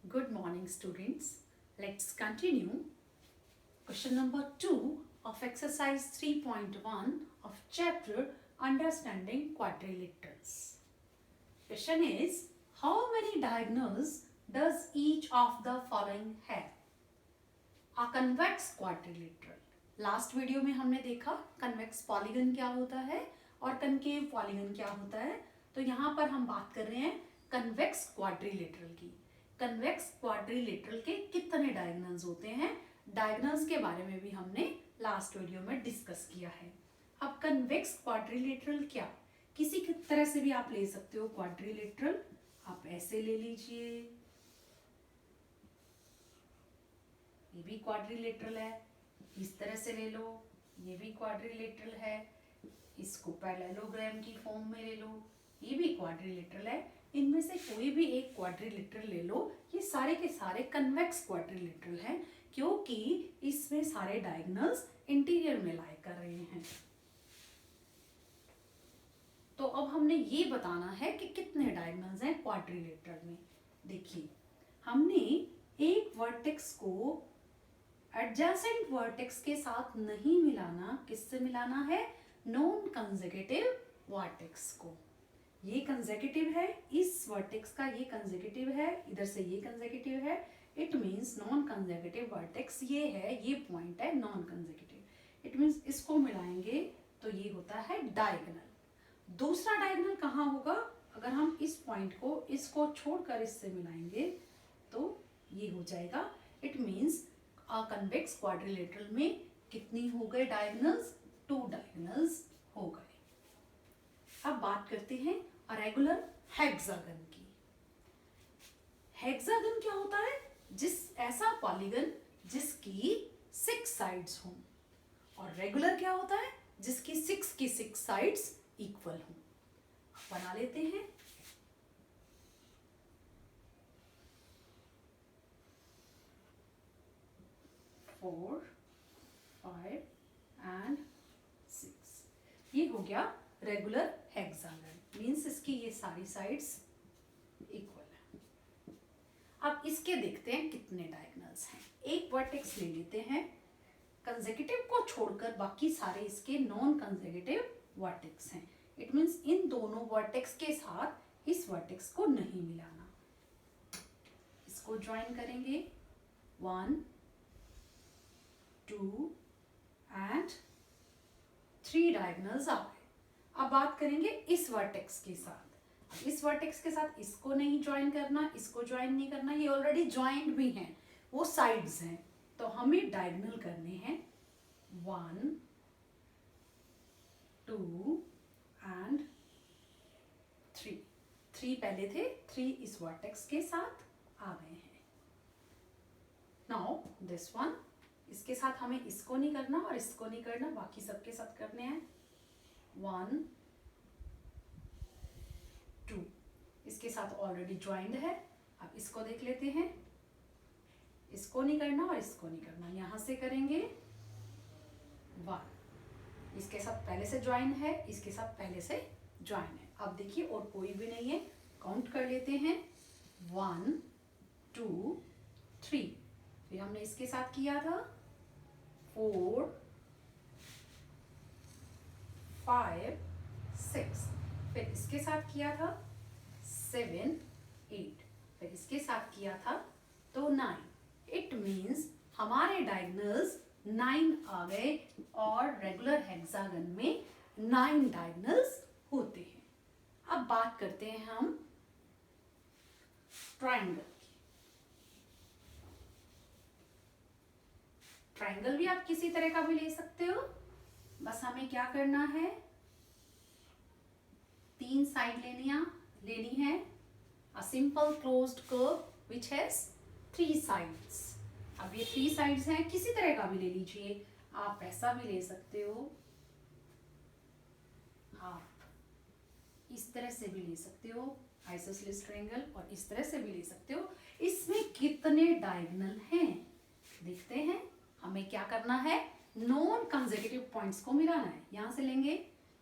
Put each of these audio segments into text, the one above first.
Good morning, students. Let's continue. Question number 2 of exercise 3.1 of chapter Understanding Quadrilaterals. Question is, how many diagonals does each of the following have? A convex quadrilateral. Last video में हमने देखा convex polygon क्या होता है और concave polygon क्या होता है। तो यहाँ पर हम बात कर रहे हैं कन्वेक्स क्वाड्रिलेटरल की। कन्वेक्स क्वाड्रिलेटरल के कितने डायगोनल्स होते हैं, डायगोनल्स के बारे में भी हमने लास्ट वीडियो में डिस्कस किया है। अब कन्वेक्स क्वाड्रिलेटरल क्या, किसी की तरह से भी आप ले सकते हो। क्वाड्रिलेटरल आप ऐसे ले लीजिए, ये भी क्वाड्रिलेटरल है, इस तरह से ले लो, ये भी क्वाड्रिलेटरल है, इसको पैरेललोग्राम की फॉर्म में ले लो, ये भी क्वाड्रिलेटरल है। इनमें से कोई भी एक क्वाड्रिलेटरल ले लो, ये सारे के सारे कन्वेक्स क्वाड्रिलेटरल हैं क्योंकि इसमें सारे डायगोनल्स इंटीरियर में लाई कर रहे हैं। तो अब हमने ये बताना है कि कितने डायगोनल्स हैं क्वाड्रिलेटरल में। देखिए, हमने एक वर्टेक्स को एडजेसेंट वर्टेक्स के साथ नहीं मिलाना, किससे मिलाना है? नॉन कंसेक्यूटिव वर्टेक्स को। ये कंसेक्यूटिव है, इस वर्टेक्स का ये कंसेक्यूटिव है, इधर से ये कंसेक्यूटिव है। It means non consecutive vertex ये है, ये पॉइंट है नॉन कंसेक्यूटिव। इट मींस इसको मिलाएंगे तो ये होता है डायगोनल। दूसरा डायगोनल कहाँ होगा? अगर हम इस पॉइंट को इसको छोड़कर इससे मिलाएंगे तो ये हो जाएगा। इट मींस कन्वेक्स क्वाड्रिलेटरल में कितनी हो गए डायगोनल्स? 2 डायगोनल्स हो गए। अब बात करते हैं रेगुलर हेक्सागन की। हेक्सागन क्या होता है? ऐसा पॉलीगन जिसकी 6 साइड्स हों। और रेगुलर क्या होता है? जिसकी 6 की 6 साइड्स इक्वल हों। बना लेते हैं। फोर, 5 एंड 6, ये हो गया रेगुलर हेक्सागन। मींस इसकी ये सारी साइड्स इक्वल है। अब इसके देखते हैं कितने डायगोनल्स हैं। एक वर्टेक्स ले लेते हैं, कंसेक्यूटिव को छोड़कर बाकी सारे इसके नॉन कंसेक्यूटिव वर्टेक्स हैं। इट मींस इन दोनों वर्टेक्स के साथ इस वर्टेक्स को नहीं मिलाना। इसको ज्वाइन करेंगे, 1 2 एंड 3 डायगोनल्स आ गए। अब बात करेंगे इस वर्टेक्स के साथ। इस वर्टेक्स के साथ इसको नहीं ज्वाइन करना, इसको ज्वाइन नहीं करना, ये ऑलरेडी ज्वाइंट भी हैं, वो साइड्स हैं। तो हमें डायगोनल करने हैं 1 2 एंड 3। 3 पहले थे, 3 इस वर्टेक्स के साथ आ गए हैं। नाउ दिस वन, इसके साथ हमें इसको नहीं करना और इसको नहीं करना, बाकी सबके साथ करने हैं 1 2। इसके साथ ऑलरेडी ज्वाइंड है। अब इसको देख लेते हैं, इसको नहीं करना और इसको नहीं करना, यहां से करेंगे 1। इसके साथ पहले से ज्वाइन है, इसके साथ पहले से ज्वाइन है। अब देखिए और कोई भी नहीं है, काउंट कर लेते हैं 1 2 3। फिर हमने इसके साथ किया था 4 5 6। फिर इसके साथ किया था 7 8। फिर इसके साथ किया था तो 9। इट मींस हमारे डायगोनल्स 9 आ गए और रेगुलर हेक्सागन में 9 डायगोनल्स होते हैं। अब बात करते हैं हम ट्रायंगल की। ट्रायंगल भी आप किसी तरह का भी ले सकते हो। बस हमें क्या करना है, 3 साइड लेनी है। A simple closed curve which has 3 sides. अब ये 3 साइड्स हैं, किसी तरह का भी ले लीजिए, आप ऐसा भी ले सकते हो, आप इस तरह से भी ले सकते हो आइसोसेलेस ट्रायंगल, और इस तरह से भी ले सकते हो। इसमें कितने डायगोनल हैं देखते हैं। हमें क्या करना है, नॉन कंसेक्यूटिव पॉइंट्स को मिलाना है। यहां से लेंगे,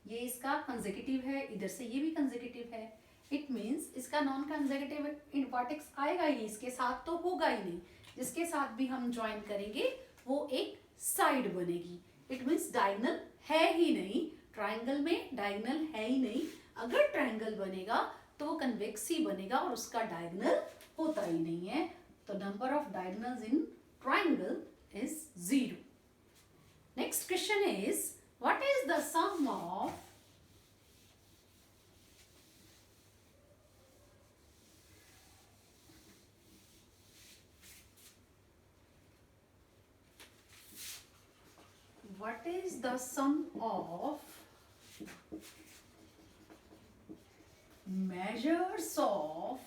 ये इसका कंसेक्यूटिव है, इधर से ये भी कंसेक्यूटिव है। इट मीन्स इसका नॉन कंसेक्यूटिव वर्टेक्स आएगा ही नहीं, इसके साथ तो होगा ही नहीं, जिसके साथ भी हम ज्वाइन करेंगे वो एक साइड बनेगी। इट मीन्स डायगोनल है ही नहीं, ट्राइंगल में डायगोनल है ही नहीं। अगर ट्राइंगल बनेगा तो वो कन्वेक्स ही बनेगा और उसका डायगोनल होता ही नहीं है। तो number of diagonals in triangle is 0. Next question is, what is the sum of measures of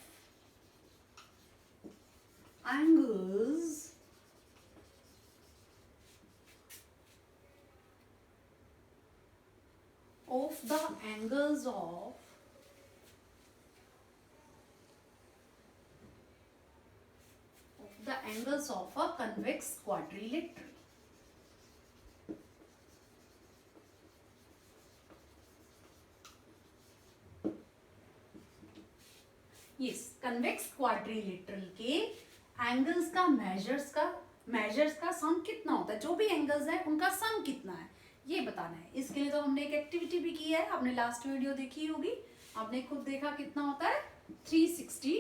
angles of the angles of a convex quadrilateral? Yes, convex quadrilateral के एंगल्स का मेजर्स का सम कितना होता है, जो भी एंगल्स है उनका सम कितना है ये बताना है। इसके लिए तो हमने एक एक्टिविटी भी की है, आपने लास्ट वीडियो देखी होगी, आपने खुद देखा कितना होता है, 360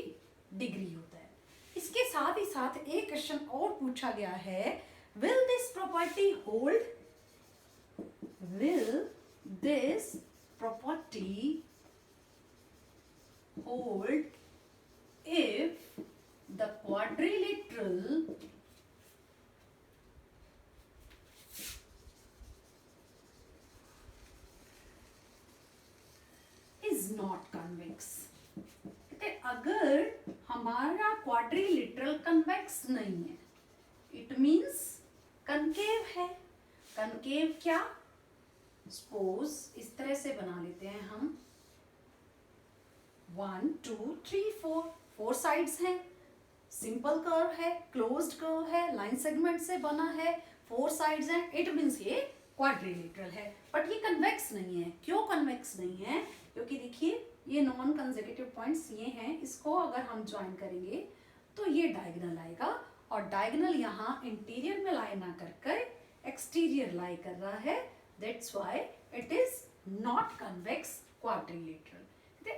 डिग्री होता है। इसके साथ ही साथ एक क्वेश्चन और पूछा गया है, will this property hold if the quadrilateral is not convex? अगर हमारा क्वाड्रिलेटरल कन्वेक्स नहीं है, इट मींस कनकेव है। कनकेव क्या, सपोज इस तरह से बना लेते हैं हम, 1 2 3 4 4 साइड्स हैं, सिंपल कर्व है, क्लोज्ड कर्व है, लाइन सेगमेंट से बना है, 4 साइड्स हैं, इट मींस ये क्वाड्रिलेटरल है। बट ये कन्वेक्स नहीं है। क्यों कन्वेक्स नहीं है? क्योंकि देखिए ये नॉन कंसेक्यूटिव पॉइंट्स ये हैं, इसको अगर हम ज्वाइन करेंगे तो ये डायगोनल आएगा, और डायगोनल यहाँ इंटीरियर में लाई ना कर एक्सटीरियर लाई कर रहा है, that's why it is not convex quadrilateral.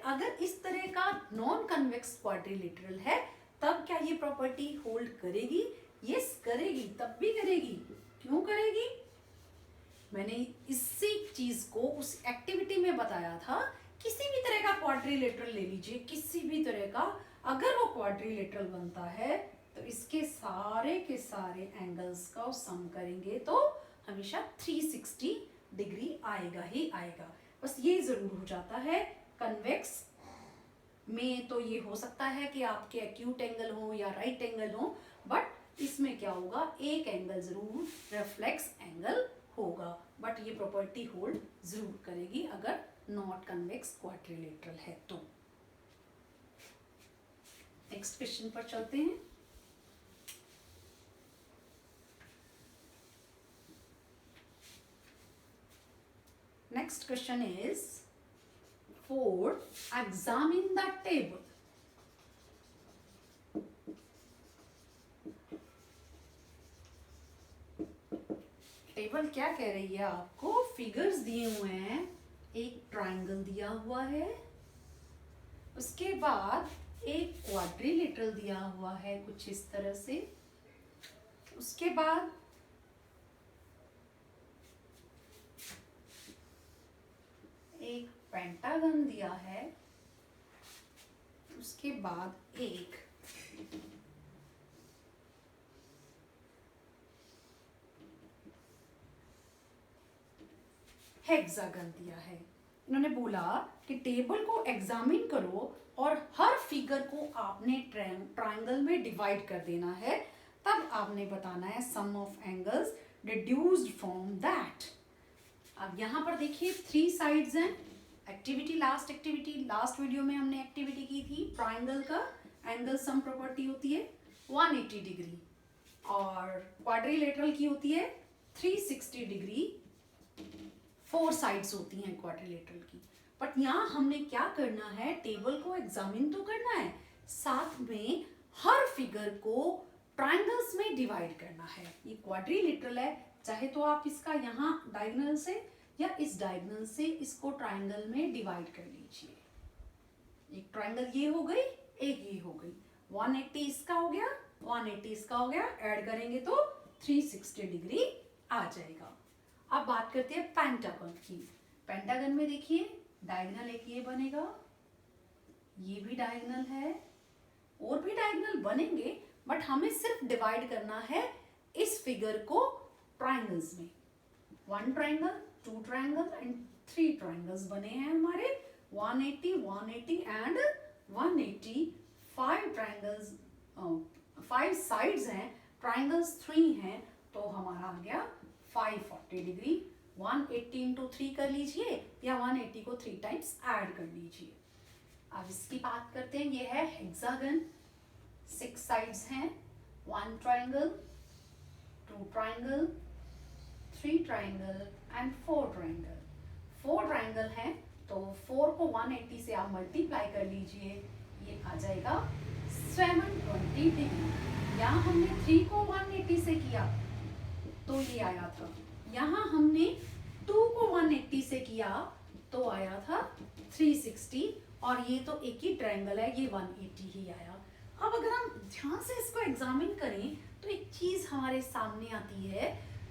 अगर इस तरह का नॉन कन्वेक्स क्वाड्रिलेटरल है तब क्या ये प्रॉपर्टी होल्ड करेगी? यस करेगी, तब भी करेगी। क्यों करेगी? मैंने इसी चीज को उस एक्टिविटी में बताया था। किसी भी तरह का क्वाड्रिलेटरल ले लीजिए, किसी भी तरह का, अगर वो क्वाड्रिलेटरल बनता है तो इसके सारे के सारे एंगल्स का सम करेंगे तो हमेशा 360 डिग्री आएगा ही आएगा। बस ये जरूर हो जाता है, कन्वेक्स में तो ये हो सकता है कि आपके एक्यूट एंगल हो या राइट एंगल हो, बट इसमें क्या होगा, एक एंगल जरूर रिफ्लेक्स एंगल होगा, बट ये प्रॉपर्टी होल्ड जरूर करेगी अगर नॉट कन्वेक्स क्वाड्रिलेटरल है तो। नेक्स्ट क्वेश्चन पर चलते हैं। Next question is 4. Examine the table. Table क्या कह रही है आपको? फिगर्स दिए हुए हैं, एक ट्रायंगल दिया हुआ है, उसके बाद एक क्वाड्रिलेटरल दिया हुआ है कुछ इस तरह से, उसके बाद एक पेंटागन दिया है, उसके बाद एक हेक्सागन दिया है। इन्होंने बोला कि टेबल को एग्जामिन करो और हर फिगर को आपने ट्रायंगल में डिवाइड कर देना है, तब आपने बताना है sum of angles deduced from that. अब यहाँ पर देखिए 3 साइड्स हैं। लास्ट वीडियो में हमने एक्टिविटी की थी, ट्रायंगल का एंगल सम प्रॉपर्टी होती है 180 डिग्री और क्वाड्रिलेटरल की होती है 360 डिग्री। 4 साइड्स होती हैं क्वाड्रिलेटरल की। बट यहाँ हमने क्या करना है, टेबल को एग्जामिन तो करना है, साथ में हर फिगर को ट्राइंगल्स में डिवाइड करना है। ये क्वाड्रिलेटरल है, चाहे तो आप इसका यहाँ डायगोनल से या इस डायगोनल से इसको ट्राइंगल में डिवाइड कर लीजिए। एक ट्राइंगल ये हो गई, एक ये हो गई, 180 इसका हो गया, 180 इसका हो गया, ऐड करेंगे तो 360 डिग्री आ जाएगा। अब बात करते हैं पेंटागन की। पेंटागन में देखिए डायगोनल एक ये बनेगा, ये भी डायगोनल है, और भी डायगोनल बनेंगे, बट हमें सिर्फ डिवाइड करना है इस फिगर को ट्राइंगल्स में। 1 ट्राइंगल, 2 ट्राइंगल एंड 3 ट्राइंगल्स बने हैं हमारे, 180, 180 एंड 180, 5 ट्राइंगल्स, 5 साइड्स हैं, ट्राइंगल्स 3 हैं, तो हमारा आ गया 540 डिग्री। 180 इंटू 3 कर लीजिए या 180 को 3 टाइम्स ऐड कर लीजिए। अब इसकी बात करते हैं, ये है हेक्सागन, 6 साइड्स हैं, 1 triangle, 2 triangle, 3 triangle and 4 triangle. 4 triangle हैं तो 4 को 180 से आप मल्टीप्लाई कर लीजिए, ये आ जाएगा 720 डिग्री। यहाँ हमने 3 को 180 से किया तो ये आया था, यहाँ हमने 2 को 180 से किया तो आया था 360, और ये तो एक ही ट्रायंगल है, ये 180 ही आया। अब अगर हम ध्यान से इसको एग्जामिन करें तो एक चीज हमारे सामने आती है,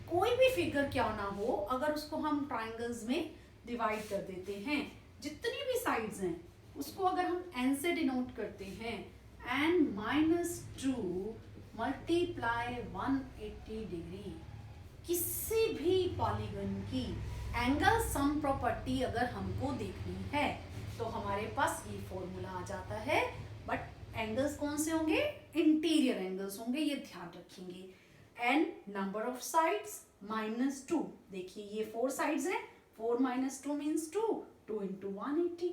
कोई भी फिगर क्यों ना हो, अगर उसको हम ट्रायंगल्स में डिवाइड कर देते हैं, जितनी भी साइड्स हैं उसको अगर हम n से डिनोट करते हैं, n-2 मल्टीप्लाई 180 डिग्री, किसी भी पॉलीगन की एंगल सम प्रॉपर्टी अगर हमको देखनी है तो हमारे पास ये फॉर्मूला आ जाता है। बट एंगल्स कौन से होंगे? इंटीरियर एंगल्स होंगे, ये ध्यान रखेंगे। n नंबर ऑफ साइड्स -2, देखिए ये 4 साइड्स हैं, 4 - 2 मीन्स 2, 2 into 180।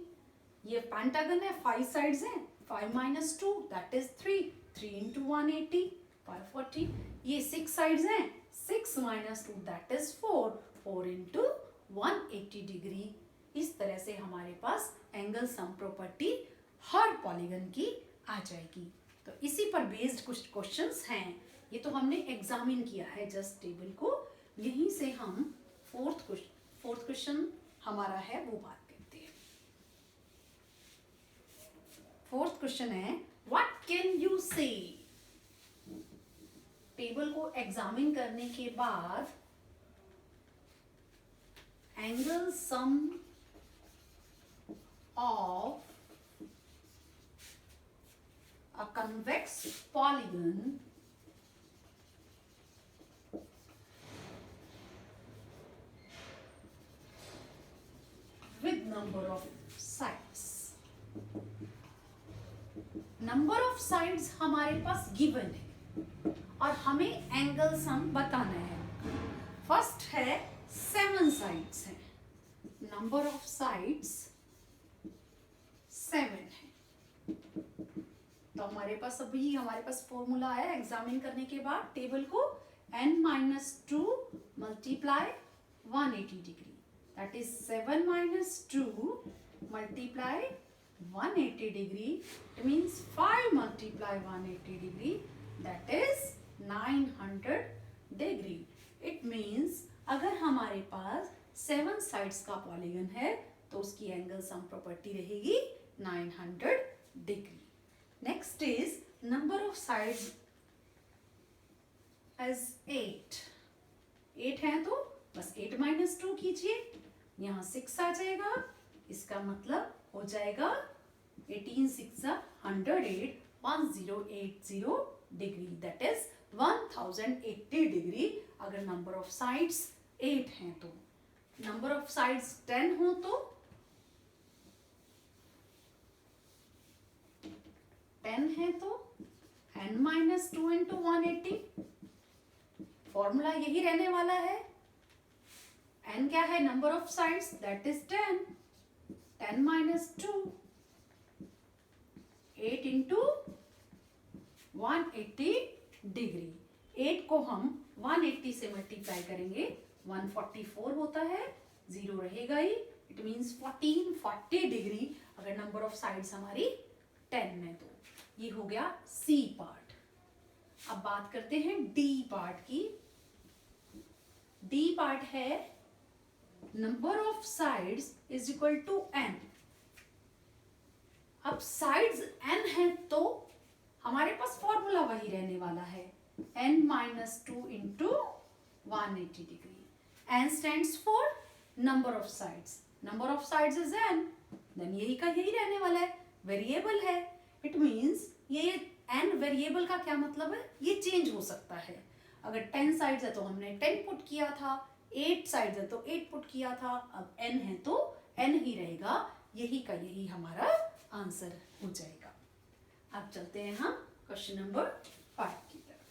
ये पेंटागन है, 5 साइड्स हैं, 5 - 2 दैट इज 3, 3 into 180 540। ये 6 साइड्स हैं, 6 - 2 दैट इज 4, 4 into 180 डिग्री। इस तरह से हमारे पास एंगल सम प्रॉपर्टी हर पॉलीगन की आ जाएगी। तो इसी पर बेस्ड कुछ क्वेश्चंस हैं, ये तो हमने एग्जामिन किया है जस्ट टेबल को, यहीं से हम फोर्थ क्वेश्चन हमारा है वो बात करते हैं। फोर्थ क्वेश्चन है, व्हाट कैन यू से? टेबल को एग्जामिन करने के बाद angle sum of a convex polygon with number of sides। Number of sides हमारे पास गिवन है और हमें एंगल सम बताना है। फर्स्ट है 7 साइड्स है, नंबर ऑफ साइड्स 7 है, तो हमारे पास फॉर्मूला आया एग्जामिन करने के बाद टेबल को, n-2 multiply 180 degree, that is 7 - 2 multiply 180 degree, it means 5 multiply 180 degree, that is 900 degree. It means अगर हमारे पास 7 साइड्स का पॉलीगन है तो उसकी एंगल सम प्रॉपर्टी रहेगी 900 degree. Next is number of sides as 8 है तो बस 8 - 2 कीजिए, यहाँ 6 आ जाएगा, इसका मतलब हो जाएगा 18 × 6 = 108, 1080 डिग्री, दैट इज 1080 डिग्री। अगर नंबर ऑफ साइड्स 8 हैं तो, नंबर ऑफ साइड्स 10 हो तो 10 है तो n-2 into 180, फॉर्मूला यही रहने वाला है। n क्या है? Number of sides, that is 10, 10 - 2, 8 into 180 degree. 8 को हम 180 से मल्टीप्लाई करेंगे, 144 होता है, 0 रहेगा ही, इट मीन्स 1440 डिग्री अगर नंबर ऑफ साइड्स हमारी 10 है तो। ये हो गया सी पार्ट। अब बात करते हैं डी पार्ट की। डी पार्ट है number of sides is equal to n. अब साइड्स n है तो हमारे पास फॉर्मूला वही रहने वाला है, n minus 2 into 180 degree. n stands for number of sides, number of sides is n, then यही का यही रहने वाला है, वेरिएबल है। इट मीन्स ये n वेरिएबल का क्या मतलब है, ये चेंज हो सकता है। अगर 10 साइड्स है तो हमने 10 पुट किया था, 8 साइड्स है तो 8 पुट किया था, अब n है तो n ही रहेगा, यही का यही हमारा आंसर हो जाएगा। अब चलते हैं हम क्वेश्चन नंबर 5 की तरफ।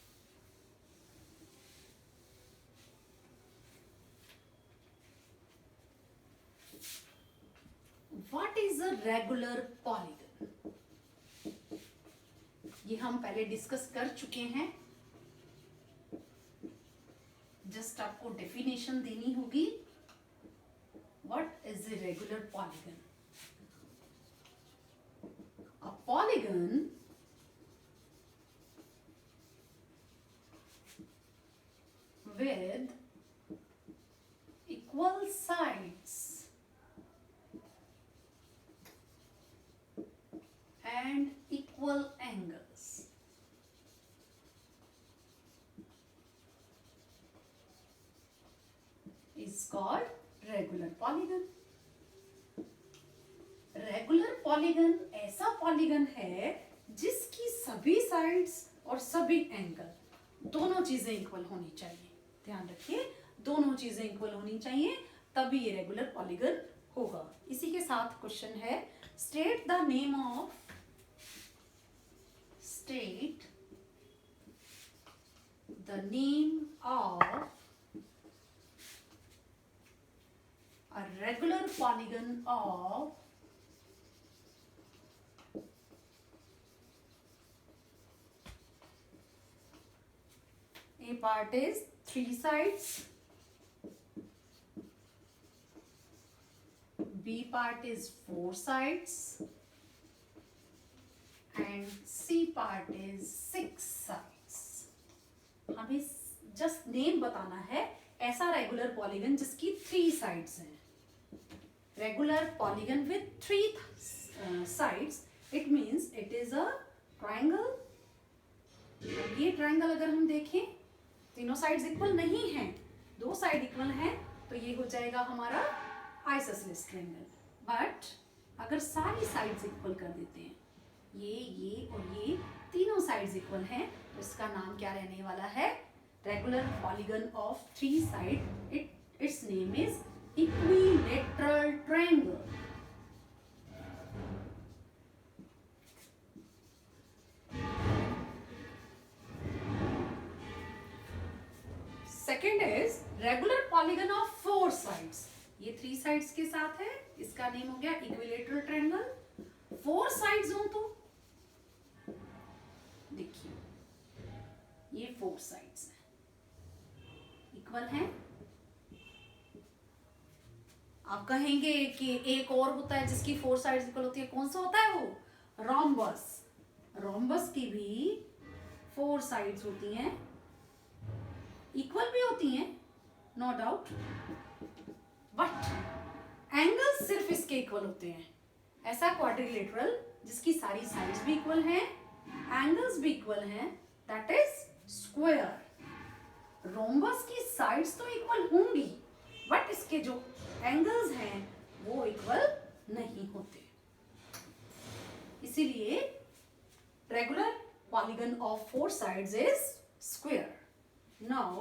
What is a regular polygon? ये हम पहले डिस्कस कर चुके हैं, जस्ट आपको डेफिनेशन देनी होगी। What is a regular polygon? A polygon with equal sides and equal angles is called regular polygon. Regular polygon ऐसा पॉलीगन है जिसकी सभी साइड्स और सभी एंगल दोनों चीजें इक्वल होनी चाहिए। ध्यान रखिए, दोनों चीजें इक्वल होनी चाहिए तभी ये रेगुलर पॉलीगन होगा। इसी के साथ क्वेश्चन है, state the name of a regular polygon of A part is 3 sides, B part is 4 sides and C part is 6 sides. हमें जस्ट नेम बताना है ऐसा रेगुलर पॉलीगन जिसकी 3 साइड्स हैं। Regular polygon with 3 sides, it means it is a triangle. ये triangle अगर हम देखें, तीनों साइड्स इक्वल नहीं हैं, 2 साइड इक्वल हैं, तो ये हो जाएगा हमारा आइसोसेलेस ट्रायंगल। बट अगर सारी साइड्स इक्वल कर देते हैं, ये और ये तीनों साइड्स इक्वल हैं, तो इसका नाम क्या रहने वाला है, regular polygon of 3 side. It's name is equilateral triangle. Second is regular polygon of 4 sides. ये 3 साइड्स के साथ है, इसका नेम हो गया इक्विलेटरल ट्रायंगल। 4 साइड्स हो तो देखिए ये 4 साइड्स हैं, इक्वल हैं। आप कहेंगे कि एक और होता है जिसकी 4 साइड्स इक्वल होती है, कौन सा होता है वो, रोम्बस। रोम्बस की भी 4 साइड्स होती हैं, इक्वल भी होती हैं, नो डाउट, बट एंगल्स सिर्फ इसके इक्वल होते हैं। ऐसा क्वाड्रिलेटरल जिसकी सारी साइड्स भी इक्वल हैं, एंगल्स भी इक्वल हैं, दैट इज स्क्वायर। रोम्बस की साइड्स तो इक्वल होंगी, बट इसके जो एंगल्स हैं वो इक्वल नहीं होते। इसीलिए regular polygon of 4 sides is square. Now,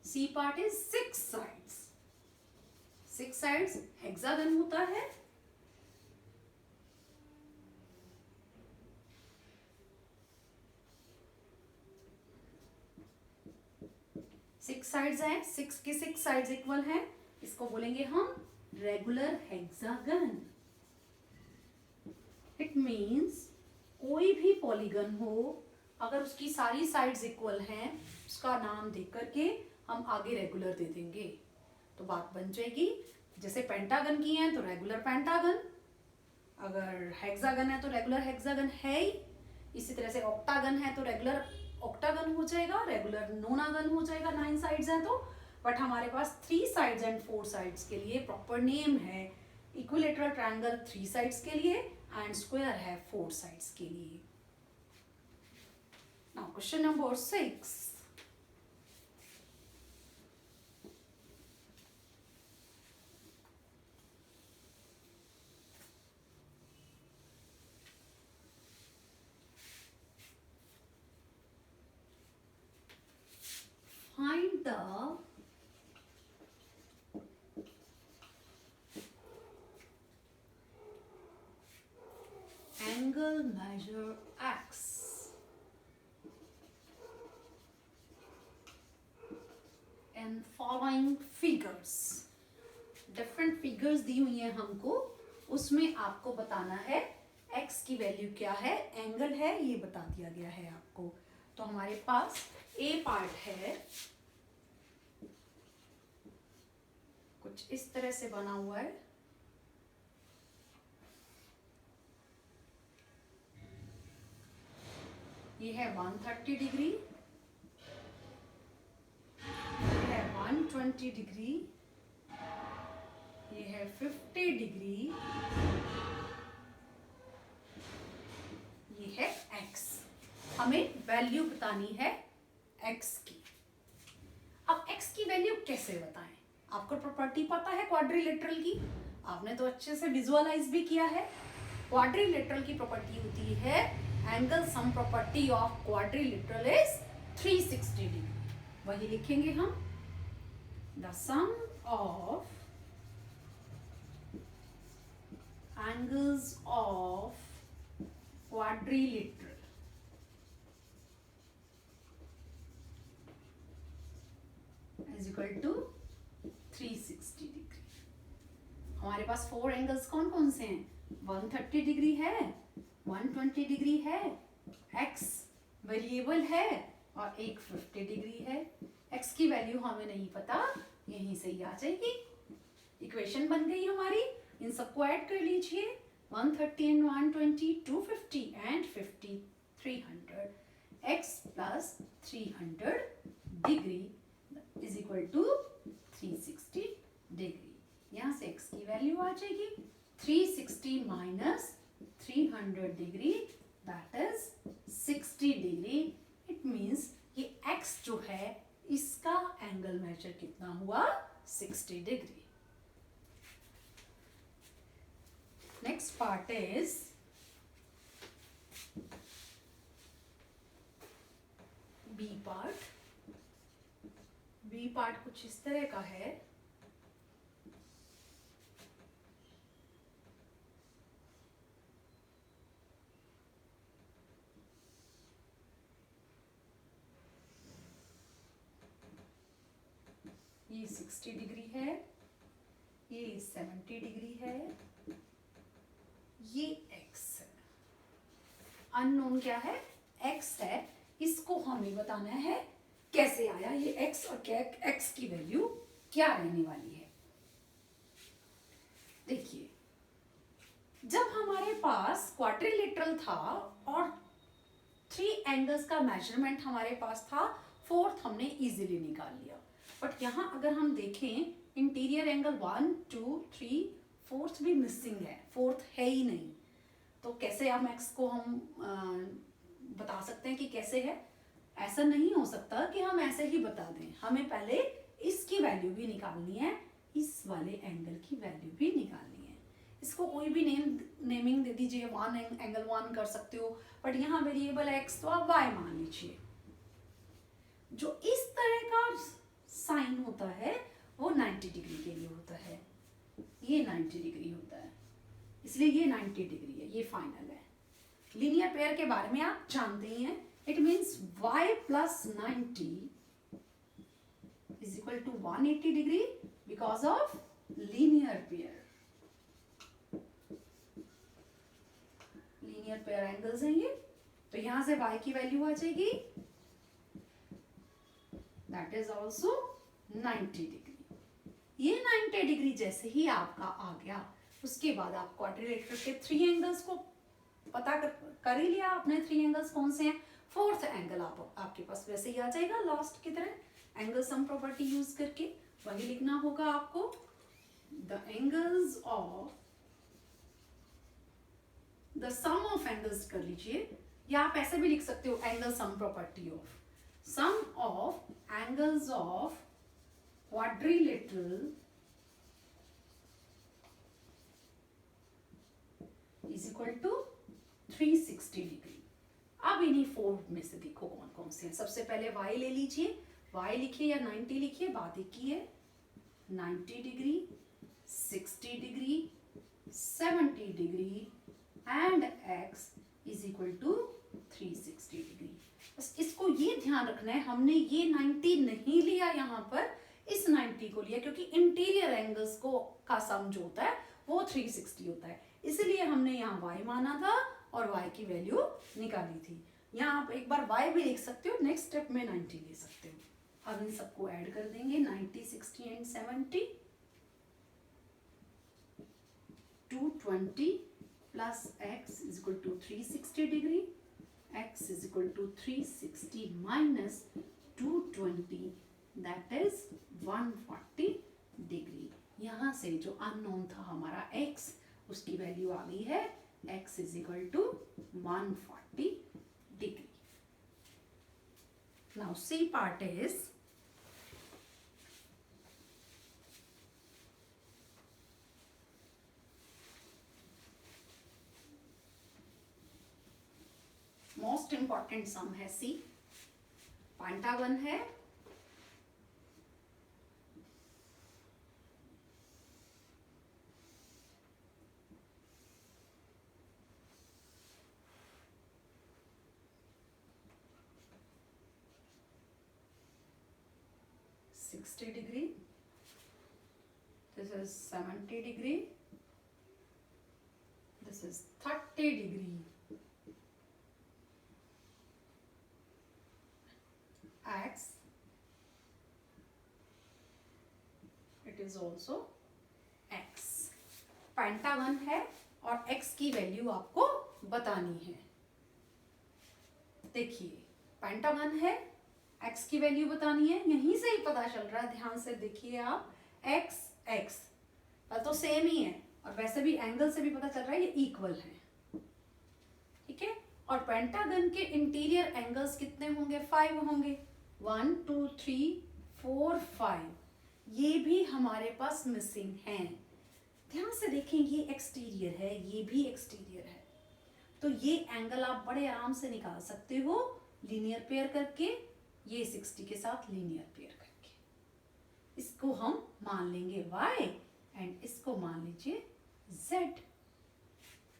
C part is 6 sides. 6 sides hexagon होता है। 6 साइड्स हैं, 6 की 6 साइड्स इक्वल हैं, इसको बोलेंगे हम रेगुलर हेक्सागन। इट मीन्स कोई भी पॉलीगन हो, अगर उसकी सारी साइड्स इक्वल हैं, उसका नाम देख करके हम आगे रेगुलर दे देंगे, तो बात बन जाएगी जैसे पेंटागन की हैं तो रेगुलर पेंटागन, अगर हेक्सागन है तो रेगुलर हेक्सागन है ही, इसी तरह से ऑक्टागन है तो रेगुलर ऑक्टागन हो जाएगा, रेगुलर नोनागन हो जाएगा, 9 साइड्स हैं तो। बट हमारे पास 3 साइड्स एंड 4 साइड्स के लिए प्रॉपर नेम है इक्विलेटरल ट्रायंगल 3 साइड्स के लिए एंड स्क्वायर है 4 साइड्स के लिए। Now question number 6, find the angle measure x in following figures। Different figures दी हुई हैं हमको, उसमें आपको बताना है x की वैल्यू क्या है, एंगल है, ये बता दिया गया है आपको। तो हमारे पास ए पार्ट है, कुछ इस तरह से बना हुआ है, ये है 130 डिग्री, ये है 120 डिग्री, ये है 50 डिग्री, ये है x। हमें वैल्यू बतानी है x की। अब x की वैल्यू कैसे बताएं? आपको प्रॉपर्टी पता है क्वाड्रिलेटरल की, आपने तो अच्छे से विजुअलाइज भी किया है। क्वाड्रिलेटरल की प्रॉपर्टी होती है angle sum property of quadrilateral is 360 degree. वही लिखेंगे हम, the sum of angles of quadrilateral is equal to 360 degree. हमारे पास 4 एंगल्स कौन कौन से हैं? 130 डिग्री है, 120 डिग्री है, x वेरिएबल है और एक 50 डिग्री है। x की वैल्यू हमें नहीं पता, यहीं से ही आ जाएगी। इक्वेशन बन गई हमारी, इन सबको ऐड कर लीजिए, 130 and 120 250 and 50 300, x plus 300 degree is equal to 360 degree. यहाँ से x की वैल्यू आ जाएगी 360 minus 300 degree, that is 60 degree. It means ये x जो है इसका एंगल मेजर कितना हुआ? 60 degree. Next part is B part. B part कुछ इस तरह का है, ये 60 डिग्री है, ये 70 डिग्री है, ये x है। अननोन क्या है? x है। इसको हमें बताना है कैसे आया ये x और x की वैल्यू क्या रहने वाली है। देखिए, जब हमारे पास क्वाड्रिलेटरल था और 3 एंगल्स का मेजरमेंट हमारे पास था, 4th हमने इजीली निकाल लिया। बट यहाँ अगर हम देखें, इंटीरियर एंगल 1 2 3 4th भी मिसिंग है, 4th है ही नहीं। तो कैसे हम x को हम बता सकते हैं कि कैसे है? ऐसा नहीं हो सकता कि हम ऐसे ही बता दें, हमें पहले इसकी वैल्यू भी निकालनी है, इस वाले एंगल की वैल्यू भी निकालनी है। इसको कोई भी नेमिंग दे दीजिए, एंगल 1 कर सकते हो, बट यहाँ वेरिएबल है x तो आप y मान लीजिए। जो इस तरह का साइन होता है वो 90 डिग्री के लिए होता है, ये 90 डिग्री होता है, इसलिए ये 90 डिग्री है, ये फाइनल है। लीनियर पेयर के बारे में आप जानते ही हैं, it means y plus 90 is equal to 180 degree because of linear pair. Linear pair angles हैं ये, तो यहां से y की वैल्यू आ जाएगी, दैट इज ऑल्सो 90 डिग्री। ये 90 डिग्री जैसे ही आपका आ गया, उसके बाद आप क्वाड्रिलेटरल के 3 एंगल्स को पता कर ही लिया आपने। 3 एंगल्स कौन से हैं? फोर्थ एंगल आपके पास वैसे ही आ जाएगा लास्ट की तरह, एंगल सम प्रॉपर्टी यूज करके वही लिखना होगा आपको। The angles of the sum of angles कर लीजिए, या आप ऐसे भी लिख सकते हो angle sum property of sum of angles of quadrilateral is equal to 360 degree. अब इन्हीं 4 में से देखो कौन कौन से हैं। सबसे पहले y ले लीजिए, y लिखिए या 90 लिखिए, बात एक ही है। 90 degree, 60 degree, 70 degree and x is equal to 360 degree. बस इसको ये ध्यान रखना है, हमने ये 90 नहीं लिया यहाँ पर, इस 90 को लिया क्योंकि इंटीरियर एंगल्स को का सम जो होता है वो 360 होता है, इसलिए हमने यहाँ y माना था और y की वैल्यू निकाली थी। यहाँ आप एक बार y भी लिख सकते हो, नेक्स्ट स्टेप में 90 ले सकते हो। अब इन सबको ऐड कर देंगे, 90, 60 एंड 70, 220 plus x is equal to 360 degree, x is equal to 360 minus 220 that is 140 degree. यहाँ से जो अननोन था हमारा x, उसकी वैल्यू आ गई है x is equal to 140 degree. Now c part is most important sum है सी। पेंटागन है, degree, this is 70 degree, this is 30 degree, x it is also x। Pentagon है और x की वैल्यू आपको बतानी है। देखिए पेंटागन है, x की वैल्यू बतानी है, यहीं से ही पता चल रहा है, ध्यान से देखिए आप, x x तो सेम ही है और वैसे भी एंगल से भी पता चल रहा है ये इक्वल है, ठीक है। और पेंटागन के इंटीरियर एंगल्स कितने होंगे? 5 होंगे, 1 2 3 4 5, ये भी हमारे पास मिसिंग हैं। ध्यान से देखें, ये एक्सटीरियर है, ये भी एक्सटीरियर है, तो ये एंगल आप बड़े आराम से निकाल सकते हो लीनियर पेयर करके, ये 60 के साथ लीनियर पेयर करके। इसको हम मान लेंगे y एंड इसको मान लीजिए z।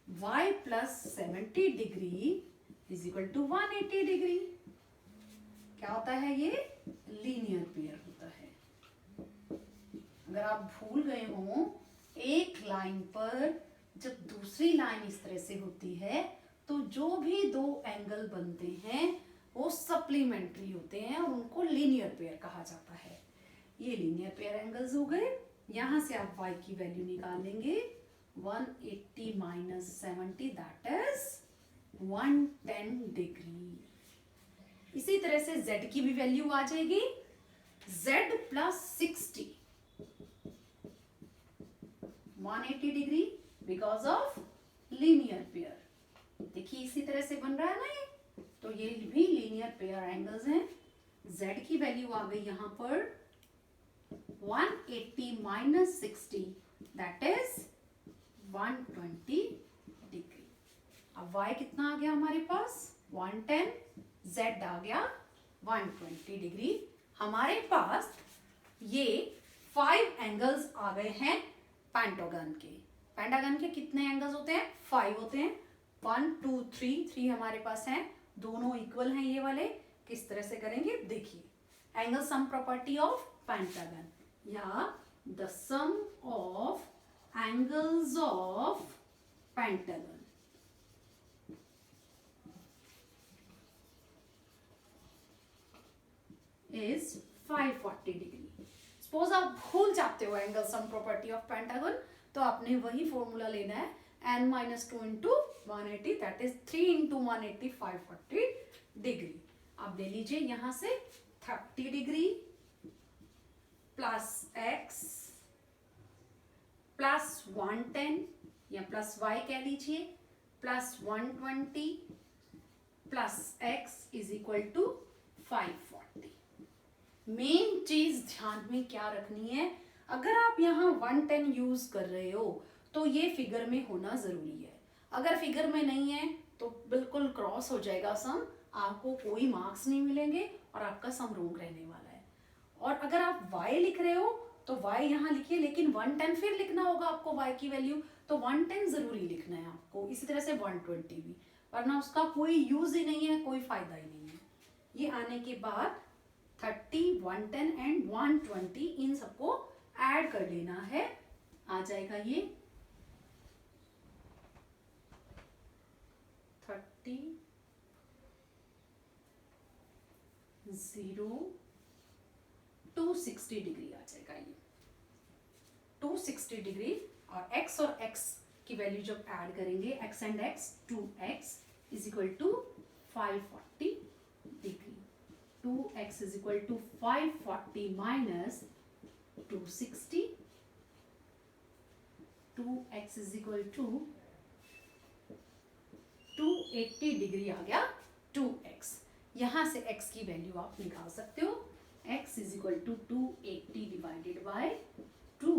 y plus 70 degree is equal to 180 degree. क्या होता है? ये लीनियर पेयर होता है। अगर आप भूल गए हो, एक लाइन पर जब दूसरी लाइन इस तरह से होती है तो जो भी दो एंगल बनते हैं वो सप्लीमेंट्री होते हैं और उनको लीनियर पेयर कहा जाता है। ये लीनियर पेयर एंगल्स हो गए। यहां से आप y की वैल्यू निकाल लेंगे, 180 माइनस 70 दैट इज 110 डिग्री। इसी तरह से z की भी वैल्यू आ जाएगी, z plus 60 180 degree because of linear pair. देखिए इसी तरह से बन रहा है ना ये, तो ये भी लीनियर पेयर एंगल्स हैं। z की वैल्यू आ गई यहां पर 180 माइनस 60 दैट इज 120 डिग्री। अब y कितना आ गया हमारे पास? 110, z आ गया 120 डिग्री। हमारे पास ये 5 एंगल्स आ गए हैं पेंटागन के। पेंटागन के कितने एंगल्स होते हैं? 5 होते हैं। 1 2 3 हमारे पास हैं, दोनों इक्वल हैं ये वाले। किस तरह से करेंगे देखिए, angle sum property of pentagon या the sum of angles of pentagon is 540 degree. Suppose आप भूल जाते हो angle sum property of pentagon, तो आपने वही फॉर्मूला लेना है n-2 into 180, that is 3 into 180 540 degree. आप ले लीजिए यहां से 30 डिग्री प्लस x प्लस 110 या प्लस y कह लीजिए plus 120 plus x is equal to 540। Main चीज ध्यान में क्या रखनी है, अगर आप यहाँ 110 यूज कर रहे हो तो ये फिगर में होना जरूरी है। अगर फिगर में नहीं है तो बिल्कुल क्रॉस हो जाएगा सम, आपको कोई मार्क्स नहीं मिलेंगे और आपका सम रॉन्ग रहने वाला है। और अगर आप y लिख रहे हो तो y यहाँ लिखिए, लेकिन 110 फिर लिखना होगा आपको y की वैल्यू, तो 110 जरूरी लिखना है आपको। इसी तरह से 120 भी, वरना उसका कोई यूज ही नहीं है, कोई फायदा ही नहीं है। ये आने के बाद 30, 110 एंड 120 इन सबको ऐड कर लेना है, आ जाएगा ये 30 0 260 डिग्री आ जाएगा ये 260 डिग्री। और x और x की वैल्यू जब ऐड करेंगे x and x 2x is equal to 540 degree. 2x is equal to 540 minus 260, 2x is equal to 280 degree आ गया 2x। यहां से x की वैल्यू आप निकाल सकते हो, x is equal to 280 divided by 2,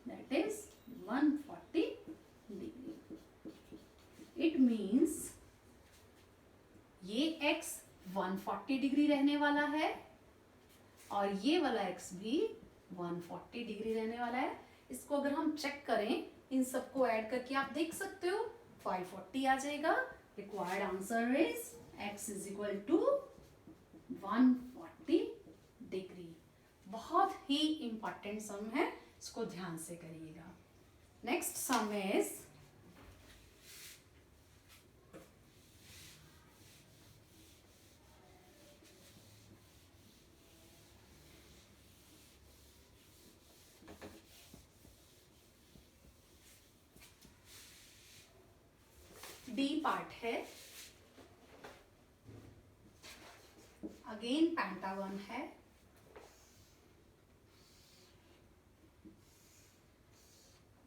that is 140 degree. It means ये x 140 डिग्री रहने वाला है और ये वाला x भी 140 डिग्री रहने वाला है। इसको अगर हम चेक करें, इन सबको ऐड करके आप देख सकते हो 540 आ जाएगा। Required answer is x is equal to 140 degree. बहुत ही इंपॉर्टेंट सम है, इसको ध्यान से करिएगा। Next sum is D part है, अगेन पेंटागन है।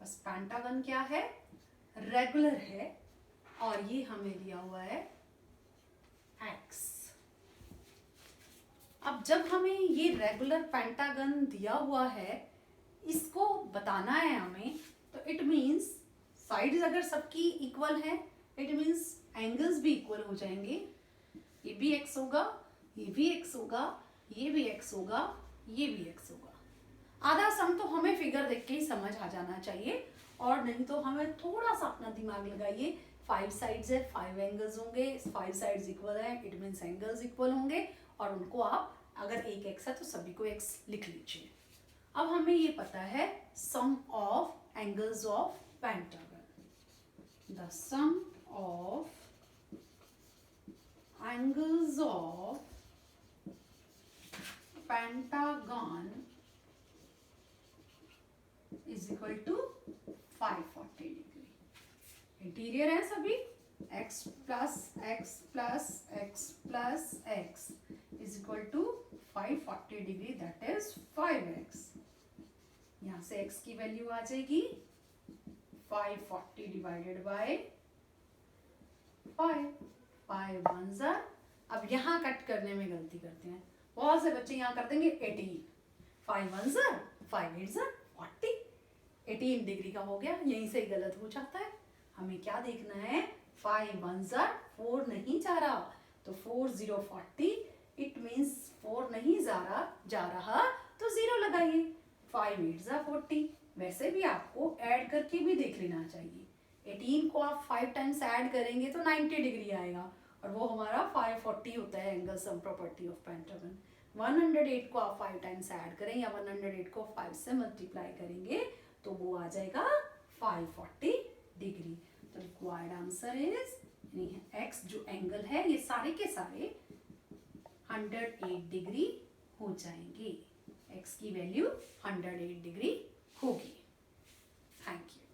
बस पेंटागन क्या है, रेगुलर है और ये हमें दिया हुआ है x। अब जब हमें ये रेगुलर पेंटागन दिया हुआ है, इसको बताना है हमें, तो इट मीन्स साइड्स अगर सबकी इक्वल है, इट मीन्स एंगल्स भी इक्वल हो जाएंगे। ये भी x होगा, ये भी x होगा, ये भी x होगा, ये भी x होगा। आधा सम तो हमें फिगर देख के ही समझ आ जाना चाहिए, और नहीं तो हमें थोड़ा सा अपना दिमाग लगाइए। 5 साइड्स है, 5 एंगल्स होंगे, 5 साइड्स इक्वल है, इट मीन्स एंगल्स इक्वल होंगे, और उनको आप अगर एक x है तो सभी को x लिख लीजिए। अब हमें ये पता है sum of angles of pentagon. The sum of angles of pentagon is equal to 540 degree. Interior है सभी, x plus x plus x plus x is equal to 540 degree, that is 5x। यहां से x की value आ जाएगी 540 divided by 5 1 ज़ा। अब यहाँ कट करने में गलती करते हैं बहुत से बच्चे, यहाँ कर देंगे 18, 5 1 ज़ा 5 8 ज़ा 40, 18 डिग्री का हो गया, यहीं से गलत हो जाता है। हमें क्या देखना है, 5 1 ज़ा 4 नहीं जा रहा, तो 4 0 40, इट मीन्स 4 नहीं जा रहा तो 0 लगाइए। 5 8 ज़ा 40, वैसे भी आपको ऐड करके भी देख लेना चाहिए। 18 को आप 5 टाइम्स ऐड करेंगे तो 90 डिग्री आएगा, और वो हमारा 540 होता है angle sum property of pentagon. 108 को आप 5 टाइम्स ऐड करें या 108 को 5 से मल्टीप्लाई करेंगे तो वो आ जाएगा 540 डिग्री। तो रिक्वायर्ड आंसर इज एक्स जो एंगल है ये सारे के सारे 108 डिग्री हो जाएंगे। x की वैल्यू 108 डिग्री होगी। Thank you.